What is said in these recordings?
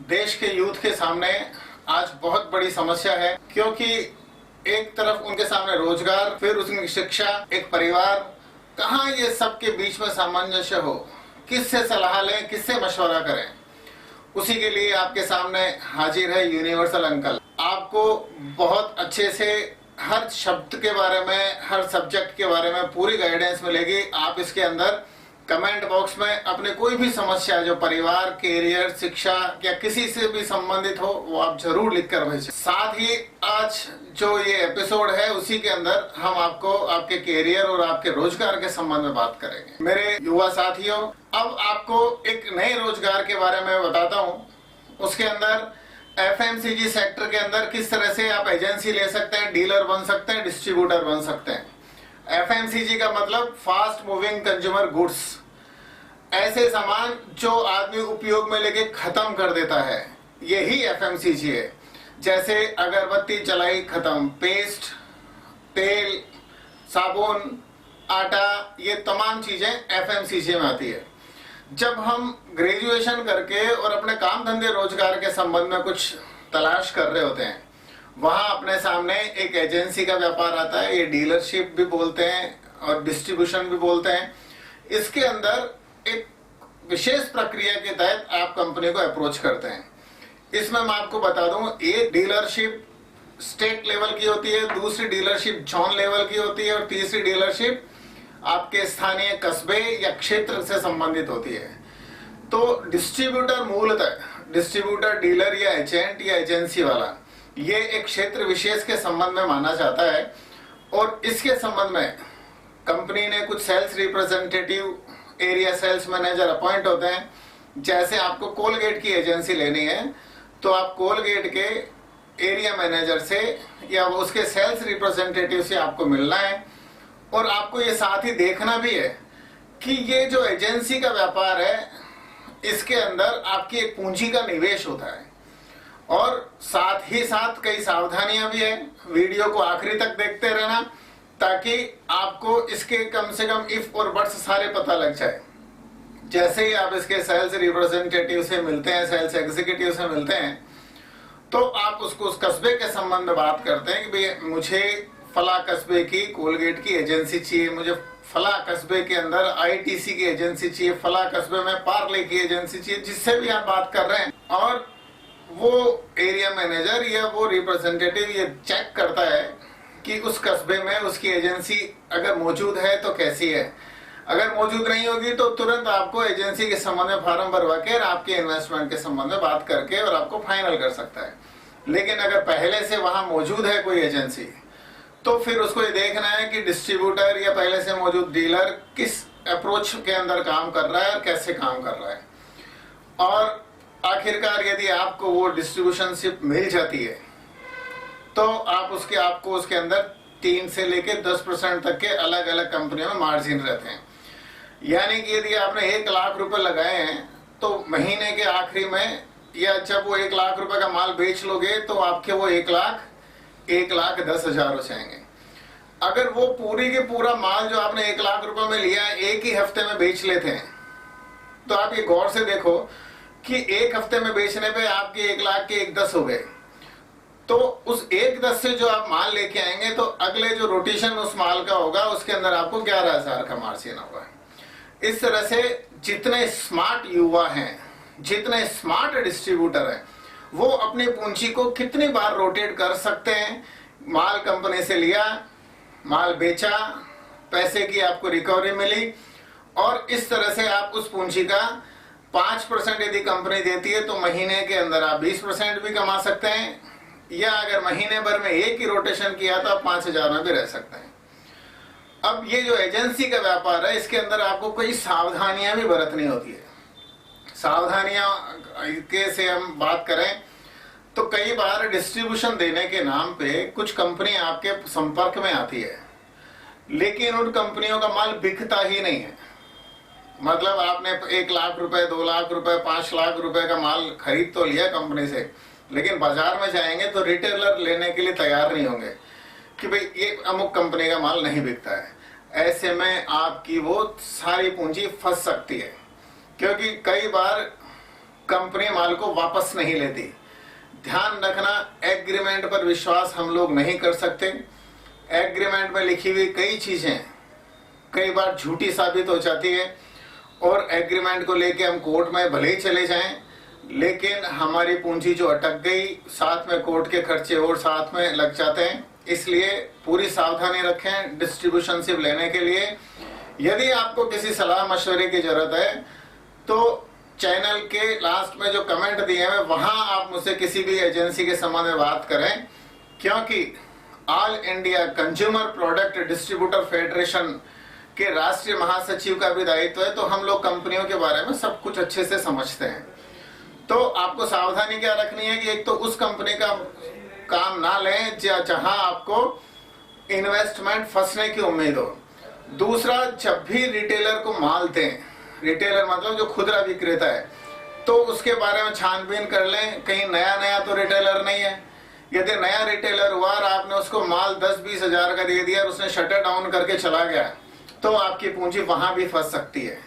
देश के यूथ के सामने आज बहुत बड़ी समस्या है, क्योंकि एक तरफ उनके सामने रोजगार, फिर उनकी शिक्षा, एक परिवार, कहाँ ये सबके बीच में सामंजस्य हो, किससे सलाह लें, किससे मशवरा करें। उसी के लिए आपके सामने हाजिर है यूनिवर्सल अंकल। आपको बहुत अच्छे से हर शब्द के बारे में, हर सब्जेक्ट के बारे में पूरी गाइडेंस मिलेगी। आप इसके अंदर कमेंट बॉक्स में अपने कोई भी समस्या जो परिवार, कैरियर, शिक्षा या किसी से भी संबंधित हो वो आप जरूर लिख कर भेजें। साथ ही आज जो ये एपिसोड है उसी के अंदर हम आपको आपके कैरियर और आपके रोजगार के संबंध में बात करेंगे। मेरे युवा साथियों, अब आपको एक नए रोजगार के बारे में बताता हूँ। उसके अंदर FMCG सेक्टर के अंदर किस तरह से आप एजेंसी ले सकते हैं, डीलर बन सकते हैं, डिस्ट्रीब्यूटर बन सकते हैं। FMCG का मतलब फास्ट मूविंग कंज्यूमर गुड्स, ऐसे सामान जो आदमी उपयोग में लेके खत्म कर देता है, यही FMCG है। जैसे अगरबत्ती जलाई खत्म, पेस्ट, तेल, साबुन, आटा, ये तमाम चीजें FMCG में आती है। जब हम ग्रेजुएशन करके और अपने काम धंधे रोजगार के संबंध में कुछ तलाश कर रहे होते हैं, वहां अपने सामने एक एजेंसी का व्यापार आता है। ये डीलरशिप भी बोलते हैं और डिस्ट्रीब्यूशन भी बोलते हैं। इसके अंदर एक विशेष प्रक्रिया के तहत आप कंपनी को अप्रोच करते हैं। इसमें मैं आपको बता दूं, एक डीलरशिप स्टेट लेवल की होती है, दूसरी डीलरशिप जोन लेवल की होती है और तीसरी डीलरशिप आपके स्थानीय कस्बे या क्षेत्र से संबंधित होती है। तो डिस्ट्रीब्यूटर मूलतः डिस्ट्रीब्यूटर, डीलर या एजेंट या एजेंसी वाला, ये एक क्षेत्र विशेष के संबंध में माना जाता है। और इसके संबंध में कंपनी ने कुछ sales representative, area sales manager appoint होते हैं। जैसे आपको कोलगेट की एजेंसी लेनी है तो आप कोलगेट के एरिया मैनेजर से या वो उसके सेल्स रिप्रेजेंटेटिव से आपको मिलना है। और आपको ये साथ ही देखना भी है कि ये जो एजेंसी का व्यापार है, इसके अंदर आपकी एक पूंजी का निवेश होता है। और साथ ही साथ कई सावधानियां भी है। वीडियो को आखिरी तक देखते रहना ताकि आपको इसके कम से कम इफ और बट्स सारे पता लग जाए। जैसे ही आप इसके सेल्स रिप्रेजेंटेटिव से मिलते हैं, सेल्स एग्जीक्यूटिव से मिलते हैं, तो आप उसको उस कस्बे के संबंध में बात करते हैं कि भाई मुझे फला कस्बे की कोलगेट की एजेंसी चाहिए, मुझे फला कस्बे के अंदर ITC की एजेंसी चाहिए, फला कस्बे में पार्ले की एजेंसी चाहिए। जिससे भी आप बात कर रहे हैं, और वो एरिया मैनेजर या वो रिप्रेजेंटेटिव ये चेक करता है कि उस कस्बे में उसकी एजेंसी अगर मौजूद है तो कैसी है। अगर मौजूद नहीं होगी तो तुरंत आपको एजेंसी के संबंध में फार्म भरवा के आपके इन्वेस्टमेंट के संबंध में बात करके और आपको फाइनल कर सकता है। लेकिन अगर पहले से वहां मौजूद है कोई एजेंसी, तो फिर उसको ये देखना है कि डिस्ट्रीब्यूटर या पहले से मौजूद डीलर किस अप्रोच के अंदर काम कर रहा है और कैसे काम कर रहा है। और आखिरकार यदि आपको वो डिस्ट्रीब्यूशनशिप मिल जाती है तो आपको उसके अंदर 3 से लेकर 10% तक के अलग अलग कंपनियों में मार्जिन रहते हैं। यानी कि यदि आपने 1 लाख रुपए लगाए हैं तो महीने के आखिरी में या जब वो 1 लाख रुपए का माल बेच लोगे तो आपके वो 1 लाख 10,000 हो जाएंगे। अगर वो पूरी के पूरा माल जो आपने 1 लाख रुपए में लिया एक ही हफ्ते में बेच लेते हैं, तो आप ये गौर से देखो कि एक हफ्ते में बेचने पे आपके 1 लाख के 1,10 हो गए। तो उस 1,10 से जो आप माल लेके आएंगे तो अगले जो रोटेशन उस माल का होगा उसके अंदर आपको 11,000 का मार्जिन होगा। इस तरह से जितने स्मार्ट युवा हैं, जितने स्मार्ट डिस्ट्रीब्यूटर हैं, वो अपनी पूंजी को कितनी बार रोटेट कर सकते हैं। माल कंपनी से लिया, माल बेचा, पैसे की आपको रिकवरी मिली, और इस तरह से आप उस पूंजी का 5% यदि कंपनी देती है तो महीने के अंदर आप 20% भी कमा सकते हैं। या अगर महीने भर में एक ही रोटेशन किया तो आप 5,000 में भी रह सकते हैं। अब ये जो एजेंसी का व्यापार है, इसके अंदर आपको कोई सावधानियां भी बरतनी होती है। सावधानियां के से हम बात करें तो कई बार डिस्ट्रीब्यूशन देने के नाम पे कुछ कंपनी आपके संपर्क में आती है, लेकिन उन कंपनियों का माल बिकता ही नहीं है। मतलब आपने 1 लाख रुपए, 2 लाख रुपए, 5 लाख रुपए का माल खरीद तो लिया कंपनी से, लेकिन बाजार में जाएंगे तो रिटेलर लेने के लिए तैयार नहीं होंगे कि भाई ये अमुक कंपनी का माल नहीं बिकता है। ऐसे में आपकी वो सारी पूंजी फंस सकती है, क्योंकि कई बार कंपनी माल को वापस नहीं लेती। ध्यान रखना, एग्रीमेंट पर विश्वास हम लोग नहीं कर सकते। एग्रीमेंट में लिखी हुई कई चीजें कई बार झूठी साबित हो जाती है और एग्रीमेंट को लेके हम कोर्ट में भले ही चले जाएं, लेकिन हमारी पूंजी जो अटक गई, साथ में कोर्ट के खर्चे और साथ में लग जाते हैं। इसलिए पूरी सावधानी रखें डिस्ट्रीब्यूशनशिप लेने के लिए। यदि आपको किसी सलाह मशवरे की जरूरत है तो चैनल के लास्ट में जो कमेंट दिए हैं वहां आप मुझसे किसी भी एजेंसी के संबंध में बात करें, क्योंकि all India consumer product distributor federation के राष्ट्रीय महासचिव का भी दायित्व है, तो हम लोग कंपनियों के बारे में सब कुछ अच्छे से समझते हैं। तो आपको सावधानी क्या रखनी है कि एक तो उस कंपनी का काम ना लें जहां आपको इन्वेस्टमेंट फंसने की उम्मीद हो। दूसरा, जब भी रिटेलर को माल दें, रिटेलर मतलब जो खुदरा विक्रेता है, तो उसके बारे में छानबीन कर लें, कहीं नया तो रिटेलर नहीं है। यदि नया रिटेलर हुआ और आपने उसको माल 10-20 हजार का दे दिया और उसने शटर डाउन करके चला गया, तो आपकी पूंजी वहां भी फंस सकती है।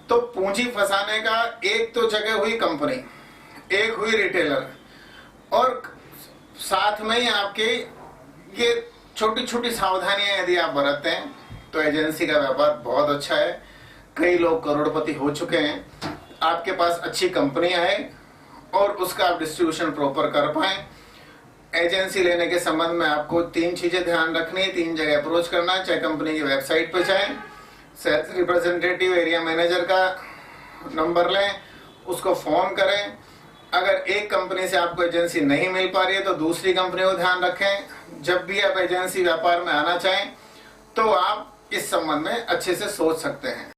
तो पूंजी फंसाने का एक तो जगह हुई कंपनी, एक हुई रिटेलर, और साथ में ही आपके ये छोटी छोटी सावधानियां यदि आप बरतते हैं तो एजेंसी का व्यापार बहुत अच्छा है। कई लोग करोड़पति हो चुके हैं। आपके पास अच्छी कंपनियां हैं और उसका आप डिस्ट्रीब्यूशन प्रॉपर कर पाए। एजेंसी लेने के संबंध में आपको 3 चीजें ध्यान रखनी, 3 जगह अप्रोच करना है। चाहे कंपनी की वेबसाइट पर जाएं, सेल्स रिप्रेजेंटेटिव एरिया मैनेजर का नंबर लें, उसको फोन करें। अगर एक कंपनी से आपको एजेंसी नहीं मिल पा रही है तो दूसरी कंपनी को ध्यान रखें। जब भी आप एजेंसी व्यापार में आना चाहें तो आप इस संबंध में अच्छे से सोच सकते हैं।